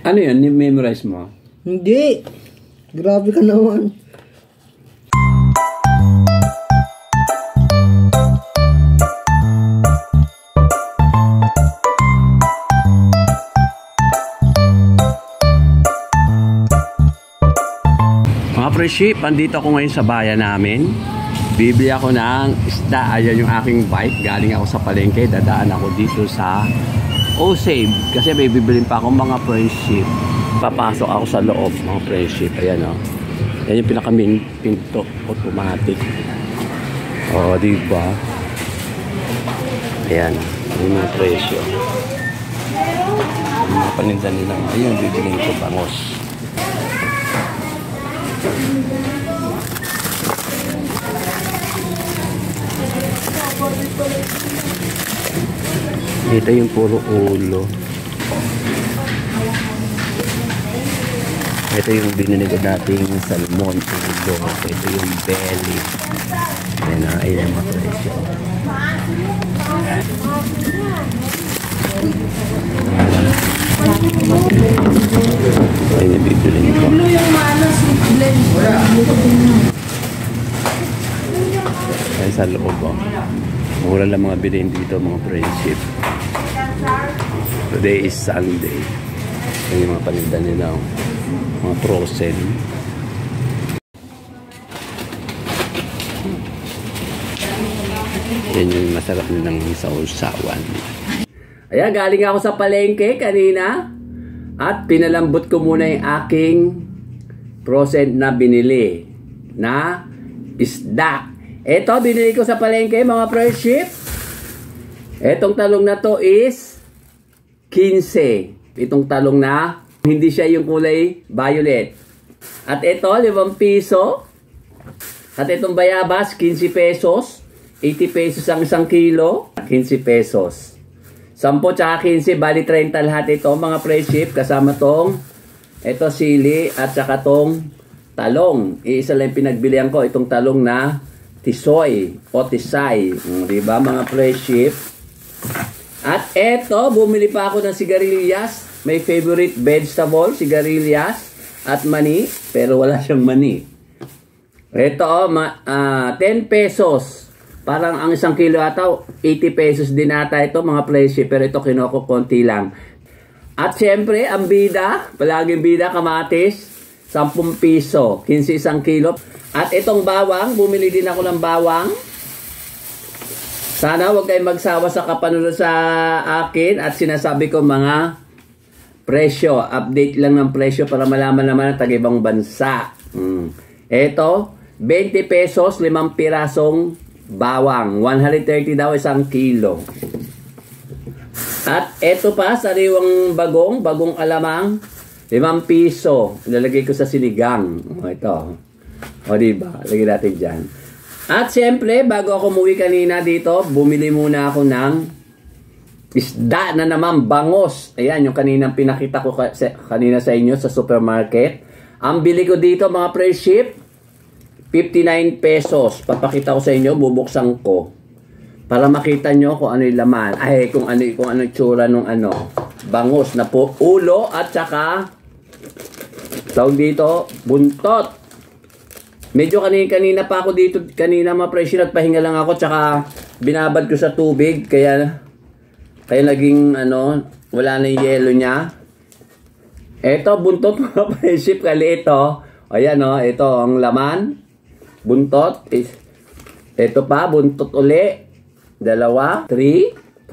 Ano yan? Memorize mo? Hindi. Grabe ka naman. Mga pre-ship, andito ako ngayon sa bayan namin. Bibili ako ng isda. Ayan yung aking bike. Galing ako sa palengke. Dadaan ako dito sa O-Save. Kasi may bibilin pa akong mga pre-ship. Papasok ako sa loob, mga pre-ship. Ayan o. Yan yung pinaka-main pinto. Automatic. O, diba? Ayan. Yung mga presyo. Yung mga panindan nila. Ayun, bibilin ko bangos. Ito yung puro ulo. Ito yung binili ko dating salmon ulo. Ito yung belly. Ayan na, ayan mga presyo. Ayan yung bibilin ko. Ayan sa loob ko. Mura lang mga bilhin dito mga friendship. Today is Sunday. Ayan yung mga paninda nila. Mga frozen. Yan yung masarap nilang sausawan. Ayan, galing ako sa palengke kanina. At pinalambot ko muna yung aking frozen na binili na isda. Ito, binili ko sa palengke mga friendship. Etong talong na to is 15. Itong talong na hindi siya yung kulay violet. At ito, 5 piso. At itong bayabas, 15 pesos. 80 pesos ang 1 kilo. 15 pesos. 10 tsaka 15, bali 30 lahat ito mga friendship. Kasama tong, ito sili at saka tong talong. Iisa lang pinagbilihan ko, itong talong na tisoy o tisay. Diba mga friendship? At eto, bumili pa ako ng sigarilyas. May favorite vegetable, sigarilyas at mani. Pero wala siyang mani. Ito, 10 pesos. Parang ang 1 kilo ata, 80 pesos din ata ito mga friendship. Pero ito kinoko konti lang. At syempre, ang bida, palaging bida, kamatis, 10 piso, 15 1 kilo. At itong bawang, bumili din ako ng bawang. Sana huwag kayong magsawa sa kapanunod sa akin at sinasabi ko mga presyo. Update lang ng presyo para malaman naman ang tag-ibang bansa. Ito, 20 pesos, 5 pirasong bawang. 130 daw 1 kilo. At ito pa, sariwang bagong alamang, 5 piso. Ilalagay ko sa sinigang. Ito. O diba? Lagyan natin dyan. At siyempre, bago ako umuwi kanina dito, bumili muna ako ng isda na naman, bangos. Ayan, yung kaninang pinakita ko kanina sa inyo sa supermarket. Ang bili ko dito mga friendship, 59 pesos. Papakita ko sa inyo, bubuksan ko. Para makita nyo kung ano yung laman. Ay, kung ano yung tsura ng bangos na po, ulo at saka tawag dito, buntot. Medyo kanina pa ako dito, kanina mga presyo at pahinga lang ako, tsaka binabad ko sa tubig, kaya naging wala na yung yelo niya. Ito, buntot mga presyo, kali ito. Ayan ito ang laman. Buntot. Ito pa, buntot uli. 2, 3, 4,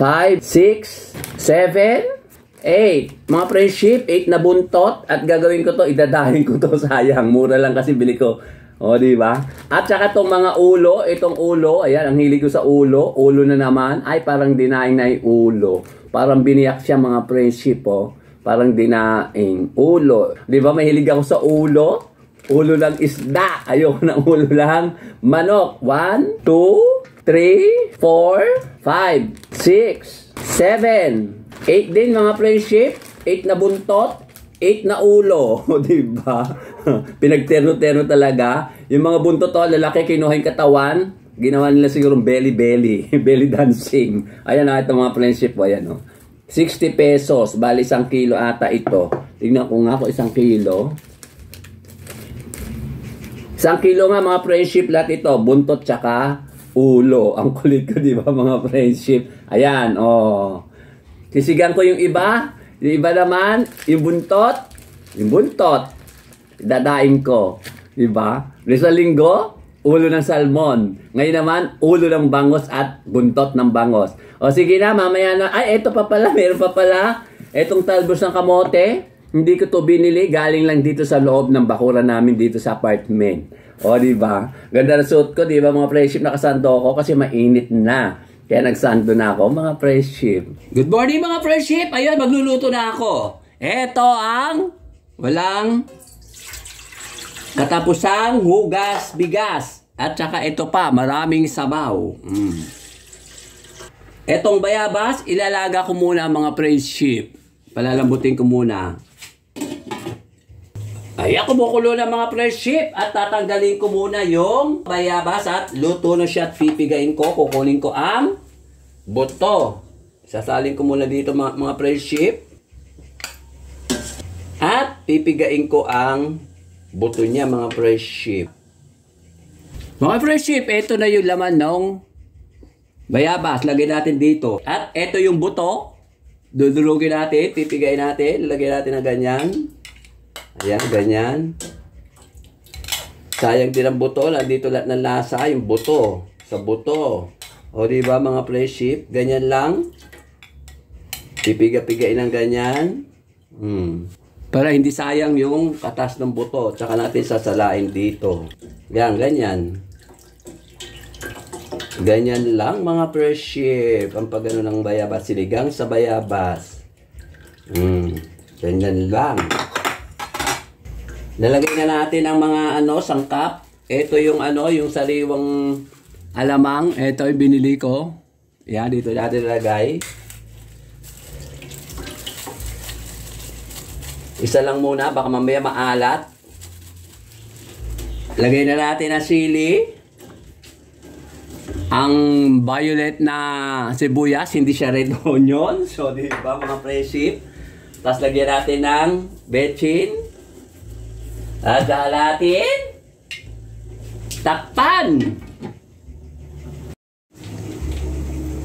5, 6, 7, 8. Mga friendship, 8 na buntot. At gagawin ko to, idadahin ko to. Sayang, mura lang kasi bili ko. O, diba? At saka itong mga ulo, itong ulo, ayan, ang hilig ko sa ulo. Ulo na naman. Ay, parang dinaing na yung ulo. Parang biniyak siya mga friendship, oh. Parang dinaing. Ulo. Diba, mahilig ako sa ulo? Ulo lang isda. Ayoko ng ulo lang. Manok. 1, 2, 3, 4, 5, 6, 7, 8 din mga friendship, 8 na buntot, 8 na ulo, diba? Pinagterno-terno talaga. Yung mga buntot lalaki, kinuha yung katawan, ginawa nila siguro belly belly dancing. Ayan ito mga friendship, ayan 60 pesos. Bali, 1 kilo ata ito. Tingnan ko nga kung 1 kilo. 1 kilo nga mga friendship lahat ito. Buntot tsaka ulo. Ang kulit ko, di ba mga friendship? Ayan, oh. Sisigang ko yung iba. Yung iba naman, yung buntot. Yung buntot. Dadaing ko. Di ba? Sa linggo, ulo ng salmon. Ngayon naman, ulo ng bangos at buntot ng bangos. O sige na, mamaya na. Ay, eto pa pala. Meron pa pala. Etong talbos ng kamote. Hindi ko to binili. Galing lang dito sa loob ng bakuran namin dito sa apartment. O, di ba? Ganda na suit ko, di ba? Mga friendship, nakasando ko kasi mainit na. Kaya nagsando na ako, mga friendship. Good morning, mga friendship. Ayun, magluluto na ako. Eto ang walang katapusang hugas bigas. At saka ito pa, maraming sabaw. Etong bayabas, ilalaga ko muna mga friendship. Palalambutin ko muna. Ay, ako bukulo ng mga friendship at tatanggalin ko muna yung bayabas at luto na siya at pipigain ko. Kukunin ko ang buto. Sasalin ko muna dito mga friendship. At pipigain ko ang buto niya mga friendship. Mga friendship, ito na yung laman ng bayabas. Lagay natin dito. At ito yung buto. Dudurugin natin, pipigain natin. Lagay natin na ganyan. Ayan, ganyan. Sayang din ang buto. Nandito lahat ng lasa. Yung buto. Sa buto. O diba mga friendship? Ganyan lang. Pipiga-pigain ng ganyan. Para hindi sayang yung katas ng buto. Tsaka natin sasalain dito. Yan, ganyan. Ganyan lang mga friendship. Ang pagano ng bayabas. Sinigang sa bayabas. Ganyan lang. Lalagay na natin ang mga sangkap. Ito yung yung sariwang alamang. Ito yung binili ko. Yan, dito natin lalagay. Isa lang muna, baka mamaya maalat. Lagay na natin ang sili. Ang violet na sibuyas, hindi siya red onion. So, di ba mga friendship? Tapos lagyan natin ng bechin. At natin, takpan.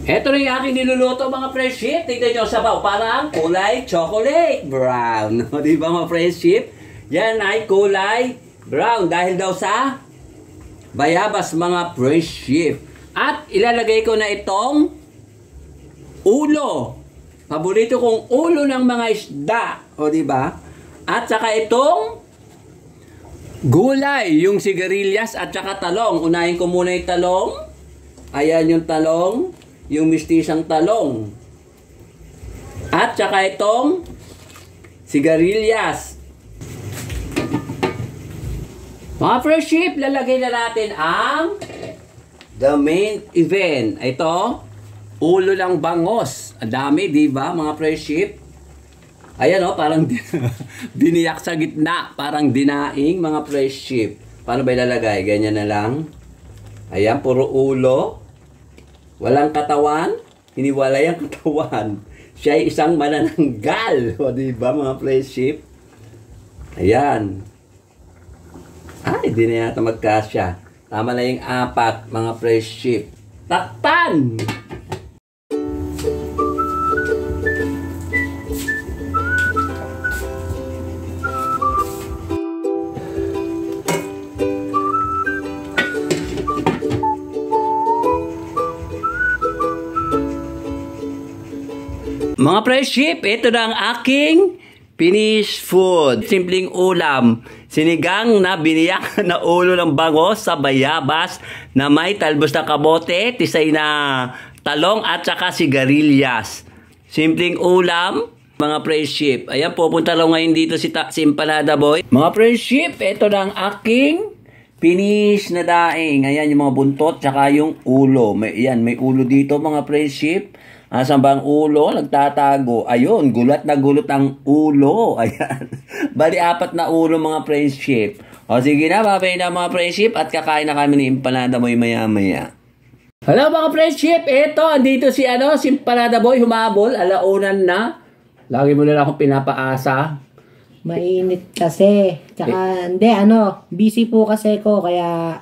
Ito na yung aking niluluto mga friendship. Tignan nyo sabaw, parang kulay chocolate brown. Di ba mga friendship? Yan ay kulay brown dahil daw sa bayabas mga friendship. At ilalagay ko na itong ulo. Paborito kong ulo ng mga isda. O di ba? At saka itong gulay, yung sigarilyas at saka talong. Unahin ko muna yung talong. Ayan yung talong. Yung mistisang talong. At saka itong sigarilyas. Mga friendship, lalagay na natin ang the main event. Ito, ulo ng bangos. Ang dami, di ba mga friendship? Ayan parang biniyak sa gitna. Parang dinaing mga friendship. Paano ba ilalagay? Ganyan na lang. Ayan, puro ulo. Walang katawan. Hiniwalay ang katawan. Siya ay isang manananggal. O diba mga friendship? Ayan. Ay, di na yata magkasya. Tama na yung 4 mga friendship. Takpan! Mga friendship, ito na ang aking finished food. Simpleng ulam. Sinigang na biniyak na ulo ng bangos sa bayabas na may talbos na kabote, tisay na talong at saka sigarilyas. Simpleng ulam, mga friendship. Ayan, pupunta lang ngayon dito si Empanada Boy. Mga friendship, ito na ang aking finish na daing. Ayan yung mga buntot tsaka yung ulo. May ulo dito mga friendship. Asan ba ang ulo? Nagtatago. Ayun, gulat na gulat ang ulo. Ayan. Bali 4 na ulo mga friendship. O sige na, babay na mga friendship at kakain na kami ni Empanada Boy maya-maya. Hello mga friendship, eto, andito si Parada Boy, humabol, alaunan na. Lagi mo na lang akong pinapaasa. Mainit kasi. Tsaka, hindi, busy po kasi ko, kaya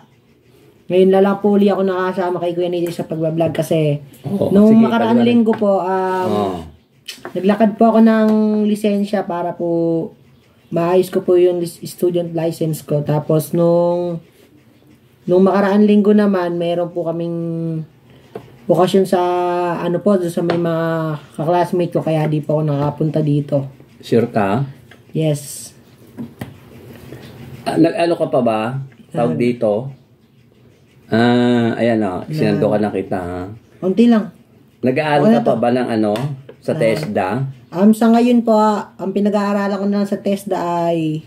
ngayon na lang po uli ako nakasama kay Kuya Nito sa pagbablog kasi nung sige, makaraang linggo po, naglakad po ako ng lisensya para po maayos ko po yung student license ko. Tapos nung makaraang linggo naman, meron po kaming okasyon sa sa may mga kaklasmate ko, kaya di po ako nakapunta dito. Sure ka? Yes. Nag-ano ka pa ba? Tawag dito? Ayan sinando ka na kita ha. Unti lang. Nag-aaral ka pa ba ng sa TESDA? Sa ngayon po, ang pinag-aaralan ko na sa TESDA ay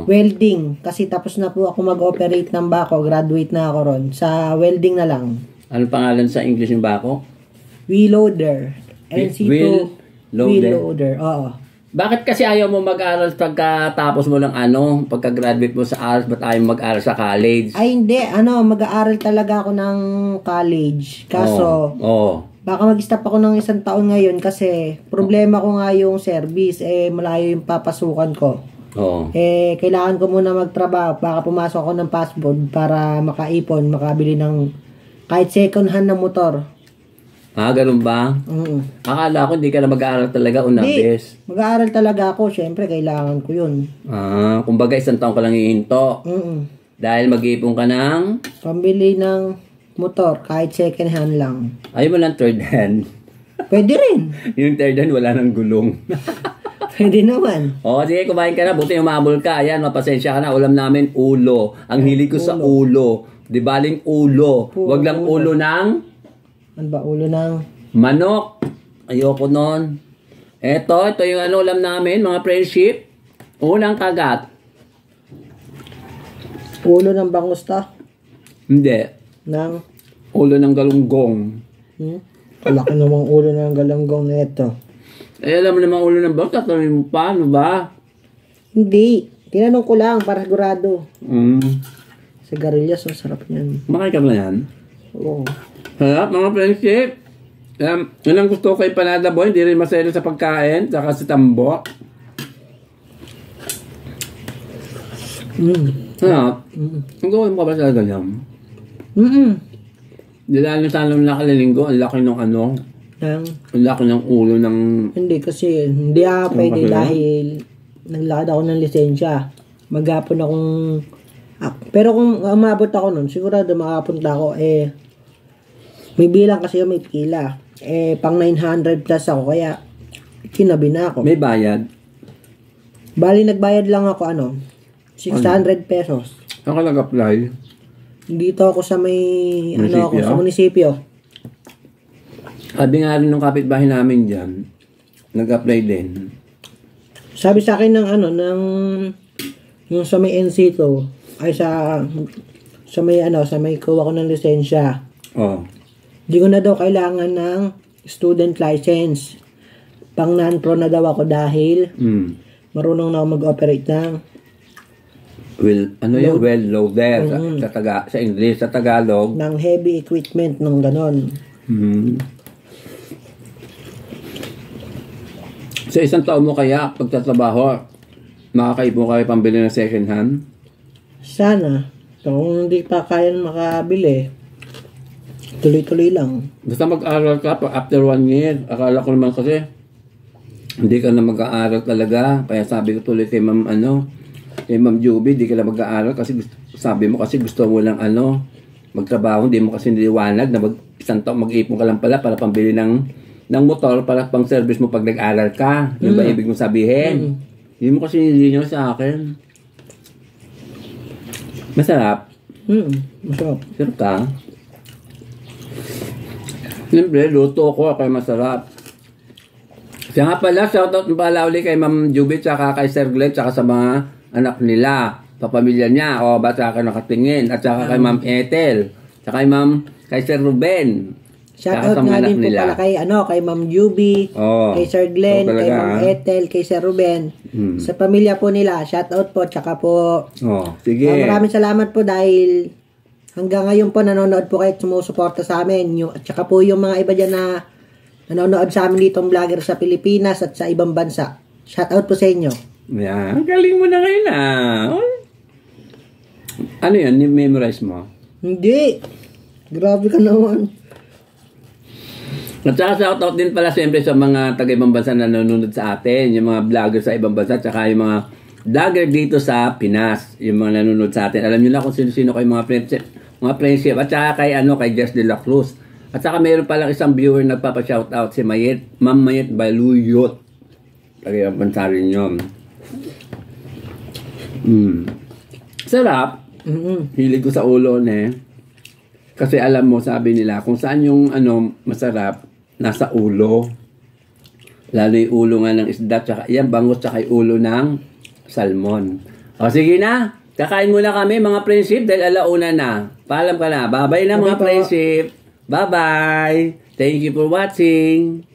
welding. Kasi tapos na po ako mag-operate ng bako. Graduate na ako ron. Sa welding na lang. Ano pangalan sa English ng bako? Wheel loader. NC2 wheel loader. Oo. Bakit kasi ayaw mo mag-aral pagkatapos mo ng pagka-graduate mo sa ALS, ba't ayaw mag-aral sa college? Ay hindi, mag-aaral talaga ako ng college. Kaso, baka mag-stop ako ng 1 taon ngayon kasi problema ko nga yung service, malayo yung papasukan ko. Kailangan ko muna magtrabaho, baka pumasok ako ng passport para makaipon, makabili ng kahit second hand na motor. Ganun ba? Akala ko hindi ka na mag-aaral talaga bes. Mag-aaral talaga ako. Siyempre, kailangan ko yun. Kumbaga 1 taon ka lang ihinto. Dahil mag-iipon ka ng? Pambili ng motor, kahit second hand lang. Ayaw mo lang third hand? Pwede rin. Yung third hand, wala nang gulong. Pwede naman. Sige, kumain ka na. Buti umabol ka. Ayan, mapasensya ka na. Ulam namin, ulo. Ang hilig ko sa ulo. Di baling ulo. Wag lang ulo ng? Ano ba? Ulo ng? Manok. Ayoko nun. Ito yung ulam namin, mga friendship. Unang kagat. Ulo ng bangusta? Hindi. Ng? Ulo ng galunggong. Laki namang ulo ng galunggong na ito. Alam mo namang ulo ng bangusta, tatanungin mo pa, ano ba? Hindi. Tinanong ko lang para sigurado. Sigarilyas, sarap yan. Makain ka ba yan? Oo. Harap mga friendship. Yun ang gusto ko kay Panada Boy. Hindi rin masaya sa pagkain. Saka si Tambo. Harap. Ang gawin mo ka ba sa ganyan? Dahil sana nung nakalilinggo, ang laki ng ang laki ng ulo ng... Hindi kasi, hindi pwede dahil naglakad ako ng lisensya. Maghapon akong... pero kung umabot ako nun, sigurado makapunta ako, may bilang kasi may pila. Pang 900 plus ako, kaya kinabi na ako. May bayad? Bali, nagbayad lang ako, 600 pesos. Saan ka nag-apply? Dito ako sa may, sa munisipyo. Sabi nga rin ng kapitbahay namin dyan, nag-apply din. Sabi sa akin yung sa may NC2, ay sa may kuha ko ng lisensya. Hindi ko na daw kailangan ng student license. Pang non-pro na daw ako dahil marunong na ako mag-operate ng well loader sa English, sa Tagalog. Ng heavy equipment ng ganon. Sa 1 taon mo kaya, pagtatrabaho, makakaipon kayo pambili ng second hand? Sana. Kung hindi pa kaya makabili, tuloy-tuloy lang. Basta mag-aral ka after 1 year. Akala ko naman kasi hindi ka na mag-aaral talaga. Kaya sabi ko tuloy kay Ma'am kay Ma'am Juby, hindi ka na mag-aaral kasi sabi mo kasi gusto mo lang magtrabaho. Hindi mo kasi niliwanag na 1 taon mag-ipon ka lang pala para pambili ng motor para pang service mo pag nag-aaral ka. Yun ba ibig mong sabihin? Hindi mo kasi nilinaw sa akin. Masarap? Masarap. Sarap ka? Siyempre, luto ko kaya masarap. Siya nga pala, shoutout pala ulit kay Ma'am Juby tsaka kay Sir Glenn tsaka sa mga anak nila, papamilya niya, ba't sa akin nakatingin, at tsaka kay Ma'am Ethel, tsaka kay Sir Ruben. Shoutout nga din po pala kay Ma'am Juby, kay Sir Glenn, kay Ma'am Ethel, kay Sir Ruben. Sa pamilya po nila, shoutout po, tsaka po. Sige. Maraming salamat po dahil hanggang ngayon po nanonood po kayo at sumusuporta sa amin. At saka po yung mga iba dyan na nanonood sa amin ditong vlogger sa Pilipinas at sa ibang bansa. Shoutout po sa inyo. Yeah, ang galing mo na ngayon Ano yan? Memorize mo? Hindi. Grabe ka naman. At saka shoutout din pala siyempre sa mga taga-ibang bansa na nanonood sa atin. Yung mga vlogger sa ibang bansa at saka yung mga vlogger dito sa Pinas. Yung mga nanonood sa atin. Alam nyo na kung sino-sino kayo mga friendship. At saka kay Jess de la Cruz. At saka mayroon palang isang viewer nagpapa-shoutout si Ma'am Mayet Baluyot. Taga-ibang bansa rin yun. Sarap. Hilig ko sa ulo kasi alam mo, sabi nila kung saan yung masarap nasa ulo, lalo yung ulo nga ng isda tsaka yan bangus tsaka yung ulo ng salmon. O sige na, kakain muna kami mga friendship dahil alauna na. Paalam ka na, bye bye na mga friendship. Bye bye, thank you for watching.